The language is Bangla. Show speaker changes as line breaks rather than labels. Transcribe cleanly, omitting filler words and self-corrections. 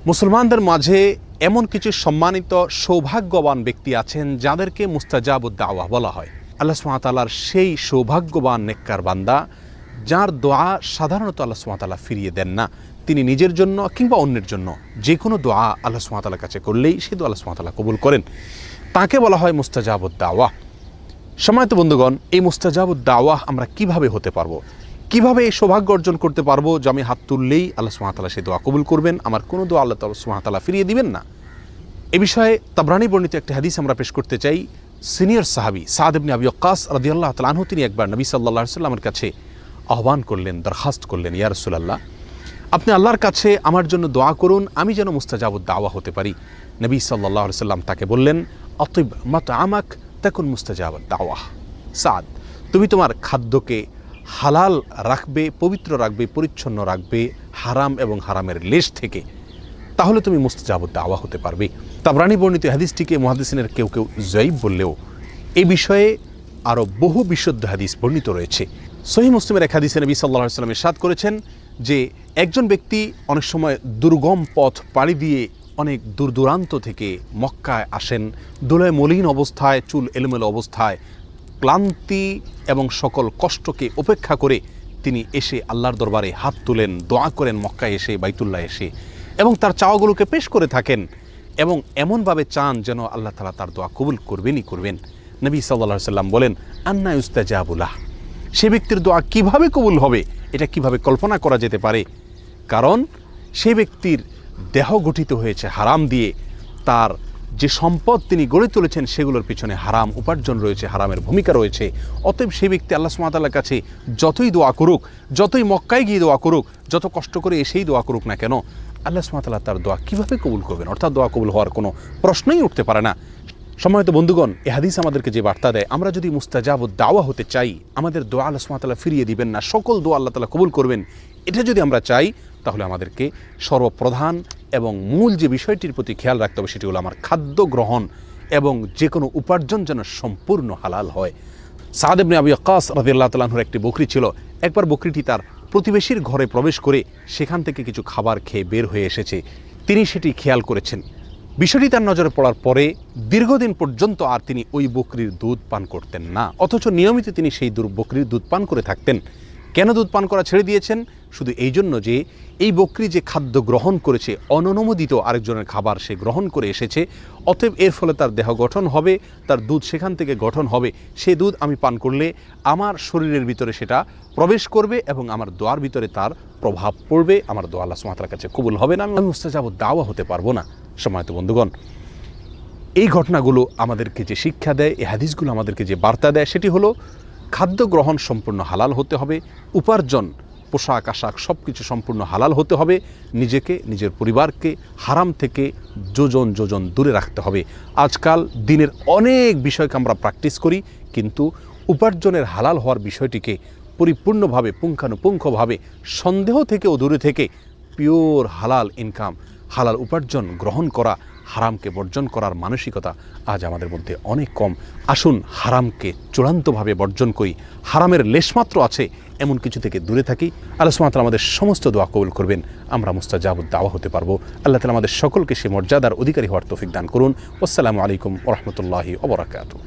মুসলমানদের মাঝে এমন কিছু সম্মানিত সৌভাগ্যবান ব্যক্তি আছেন যাদেরকে মুস্তাজাবুদ দাওয়াহ বলা হয়। আল্লাহ সুবহানাহু ওয়া তাআলার সেই সৌভাগ্যবান নেককার বান্দা যার দোয়া সাধারণত আল্লাহ সুবহানাহু ওয়া তাআলা ফিরিয়ে দেন না। তিনি নিজের জন্য কিংবা অন্যের জন্য যে কোনো দোয়া আল্লাহ সুবহানাহু ওয়া তাআলার কাছে করলেই সেই দোয়া আল্লাহ সুবহানাহু ওয়া তাআলা কবুল করেন। তাকে বলা হয় মুস্তাজাবুদ দাওয়াহ। সম্মানিত বন্ধুগণ, এই মুস্তাজাবুদ দাওয়াহ আমরা কিভাবে হতে পারবো, কিভাবে এই সৌভাগ্য অর্জন করতে পারবো যে আমি হাত তুললেই আল্লাহ সুবহানাহু ওয়া তাআলা সেই দোয়া কবুল করবেন, আমার কোনো দোয়া আল্লাহ সুবহানাহু ওয়া তাআলা ফিরিয়ে দিবেন না। এ বিষয়ে তাবরানী বর্ণিত একটি হাদিস আমরা পেশ করতে চাই। সিনিয়র সাহাবী সাদ ইবনে আবি ওয়াক্কাস রাদিয়াল্লাহু তাআলা আনহু তিনি একবার নবী সাল্লাল্লাহু আলাইহি ওয়াসাল্লামের কাছে আহ্বান করলেন, দরখাস্ত করলেন, ইয়া রাসূলুল্লাহ, আপনি আল্লাহর কাছে আমার জন্য দোয়া করুন, আমি যেন মুস্তাজাবুদ দাওয়া হতে পারি। নবী সাল্লাল্লাহু আলাইহি ওয়াসাল্লাম তাকে বললেন, আতিব মাতআমাক তাকুন মুস্তাজাবুদ দাওয়াহ। সাদ, তুমি তোমার খাদ্যকে হালাল রাখবে, পবিত্র রাখবে, পরিচ্ছন্ন রাখবে হারাম এবং হারামের লেশ থেকে, তাহলে তুমি মুস্তাজাবুদ দাওয়া হতে পারবে। তাবরানী বর্ণিত হাদিসটিকে মুহাদ্দিসিনের কেউ কেউ যায়িফ বললেও এই বিষয়ে আরও বহু বিশুদ্ধ হাদিস বর্ণিত রয়েছে। সহিহ মুসলিমের এক হাদিসে নবী সাল্লাল্লাহু আলাইহি ওয়াসাল্লাম ইরশাদ করেছেন যে একজন ব্যক্তি অনেক সময় দুর্গম পথ পাড়ি দিয়ে অনেক দূর দূরান্ত থেকে মক্কায় আসেন, ধুলায় মলিন অবস্থায়, চুল এলোমেলো অবস্থায়, ক্লান্তি এবং সকল কষ্টকে উপেক্ষা করে তিনি এসে আল্লাহর দরবারে হাত তুলেন, দোয়া করেন মক্কায় এসে, বাইতুল্লাহ এসে, এবং তার চাওয়াগুলোকে পেশ করে থাকেন এবং এমনভাবে চান যেন আল্লাহ তাআলা তার দোয়া কবুল করবেনই করবেন। নবী সাল্লাল্লাহু আলাইহি ওয়াসাল্লাম বলেন, আন্না ইউস্তাজাবু লাহ, সে ব্যক্তির দোয়া কিভাবে কবুল হবে এটা কিভাবে কল্পনা করা যেতে পারে? কারণ সে ব্যক্তির দেহ গঠিত হয়েছে হারাম দিয়ে, তার যে সম্পদ তিনি গড়ে তুলেছেন সেগুলোর পিছনে হারাম উপার্জন রয়েছে, হারামের ভূমিকা রয়েছে। অতএব সেই ব্যক্তি আল্লাহ সুবহানাহু ওয়া তাআলার কাছে যতই দোয়া করুক, যতই মক্কায় গিয়ে দোয়া করুক, যত কষ্ট করে এসেই দোয়া করুক না কেন, আল্লাহ সুবহানাহু ওয়া তাআলা তার দোয়া কীভাবে কবুল করবেন? অর্থাৎ দোয়া কবুল হওয়ার কোনো প্রশ্নই উঠতে পারে না। সম্মানিত বন্ধুগণ, এই হাদিস আমাদেরকে যে বার্তা দেয়, আমরা যদি মুস্তাজাবুদ দাওয়া হতে চাই, আমাদের দোয়া আল্লাহ সুবহানাহু ওয়া তাআলা ফিরিয়ে দিবেন না, সকল দোয়া আল্লাহ তাআলা কবুল করবেন, এটা যদি আমরা চাই, তাহলে আমাদেরকে সর্বপ্রধান এবং মূল যে বিষয়টির প্রতি খেয়াল রাখতে হবে সেটি হলো আমার খাদ্য গ্রহণ এবং যে কোনো উপার্জন যেন সম্পূর্ণ হালাল হয়। সাদ ইবনে আবি ওয়াক্কাস রাদিয়াল্লাহু তাআলা আনহুর একটি বকরি ছিল। একবার বকরিটি তার প্রতিবেশীর ঘরে প্রবেশ করে সেখান থেকে কিছু খাবার খেয়ে বের হয়ে এসেছে। তিনি সেটি খেয়াল করেছেন। বিষয়টি তার নজরে পড়ার পরে দীর্ঘদিন পর্যন্ত আর তিনি ওই বকরির দুধ পান করতেন না, অথচ নিয়মিত তিনি সেই বকরির দুধ পান করে থাকতেন। কেন দুধ পান করা ছেড়ে দিয়েছেন? শুধু এই জন্য যে এই বকরি যে খাদ্য গ্রহণ করেছে, অননুমোদিত আরেকজনের খাবার সে গ্রহণ করে এসেছে, অতএব এর ফলে তার দেহ গঠন হবে, তার দুধ সেখান থেকে গঠন হবে, সে দুধ আমি পান করলে আমার শরীরের ভিতরে সেটা প্রবেশ করবে এবং আমার দোয়ার ভিতরে তার প্রভাব পড়বে, আমার দোয়া আল্লাহ সুবহানাহু ওয়া তাআলার কাছে কবুল হবে না, আমি মুস্তাজাবুদ দাওয়া হতে পারবো না। সম্মানিত বন্ধুগণ, এই ঘটনাগুলো আমাদেরকে যে শিক্ষা দেয়, এই হাদিসগুলো আমাদেরকে যে বার্তা দেয়, সেটি হলো খাদ্য গ্রহণ সম্পূর্ণ হালাল হতে হবে, উপার্জন, পোশাক আশাক সব কিছু সম্পূর্ণ হালাল হতে হবে, নিজেকে, নিজের পরিবারকে হারাম থেকে যোজন যোজন দূরে রাখতে হবে। আজকাল দিনের অনেক বিষয়কে আমরা প্র্যাকটিস করি, কিন্তু উপার্জনের হালাল হওয়ার বিষয়টিকে পরিপূর্ণভাবে, পুঙ্খানুপুঙ্খভাবে, সন্দেহ থেকেও দূরে থেকে পিওর হালাল ইনকাম, হালাল উপার্জন গ্রহণ করা, হারামকে বর্জন করার মানসিকতা আজ আমাদের মধ্যে অনেক কম। আসুন হারামকে চূড়ান্তভাবে বর্জন করি, হারামের লেশমাত্র আছে এমন কিছু থেকে দূরে থাকি। আল্লাহ সুবহানাহু ওয়া তাআলা আমাদের সমস্ত দোয়া কবুল করবেন, আমরা মুস্তাজাবুদ দাওয়া হতে পারবো। আল্লাহ তাআলা আমাদের সকলকে সে মর্যাদার অধিকারী হওয়ার তৌফিক দান করুন। আসসালামু আলাইকুম ওয়া রাহমাতুল্লাহি ওয়া বারাকাতুহু।